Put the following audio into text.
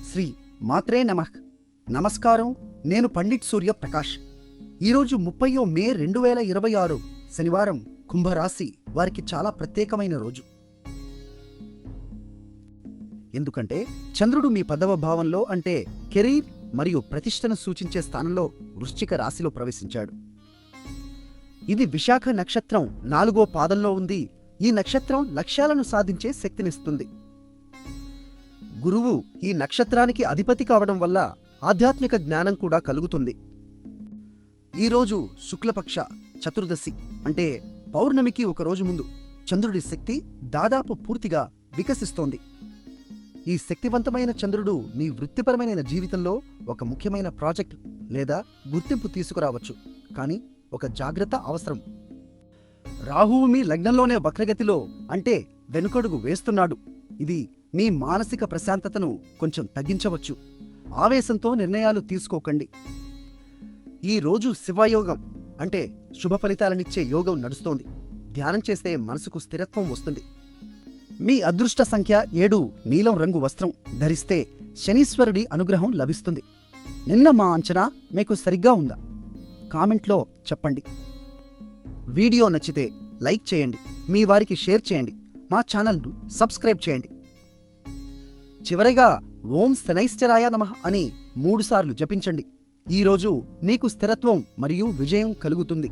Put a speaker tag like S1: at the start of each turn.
S1: శ్రీ మాత్రే నమః. నమస్కారం. నేను పండిట్ సూర్య ప్రకాష్. ఈరోజు 30 మే 2026 శనివారం. కుంభరాశి వారికి చాలా ప్రత్యేకమైన రోజు. ఎందుకంటే చంద్రుడు మీ 10వ భావంలో అంటే కెరీర్ మరియు ప్రతిష్టను సూచించే స్థానంలో వృశ్చిక రాశిలో ప్రవేశించాడు. ఇది విశాఖ నక్షత్రం 4వ పాదంలో ఉంది. ఈ నక్షత్రం లక్ష్యాలను సాధించే శక్తినిస్తుంది. గురువు ఈ నక్షత్రానికి అధిపతి కావడం వల్ల ఆధ్యాత్మిక జ్ఞానం కూడా కలుగుతుంది. ఈరోజు శుక్లపక్ష చతుర్దశి అంటే పౌర్ణమికి ఒక రోజు ముందు చంద్రుడి శక్తి దాదాపు పూర్తిగా వికసిస్తోంది. ఈ శక్తివంతమైన చంద్రుడు మీ వృత్తిపరమైన జీవితంలో ఒక ముఖ్యమైన ప్రాజెక్ట్ లేదా గుర్తింపు తీసుకురావచ్చు. కానీ ఒక జాగ్రత్త అవసరం. రాహువు మీ లగ్నంలోనే వక్రగతిలో అంటే వెనుకడుగు వేస్తున్నాడు. ఇది మీ మానసిక ప్రశాంతతను కొంచెం తగ్గించవచ్చు. ఆవేశంతో నిర్ణయాలు తీసుకోకండి. ఈ రోజు శివయోగం అంటే శుభ ఫలితాలనిచ్చే యోగం నడుస్తోంది. ధ్యానం చేస్తే మనసుకు స్థిరత్వం వస్తుంది. మీ అదృష్ట సంఖ్య 7. నీలం రంగు వస్త్రం ధరిస్తే శనీశ్వరుడి అనుగ్రహం లభిస్తుంది. నిన్న మా అంచనా మీకు సరిగ్గా ఉందా? కామెంట్లో చెప్పండి. వీడియో నచ్చితే లైక్ చేయండి, మీ వారికి షేర్ చేయండి, మా ఛానల్ను సబ్స్క్రైబ్ చేయండి. చివరిగా ఓం శనైశ్చరాయ నమః అని 3 సార్లు జపించండి. ఈరోజు నీకు స్థిరత్వం మరియు విజయం కలుగుతుంది.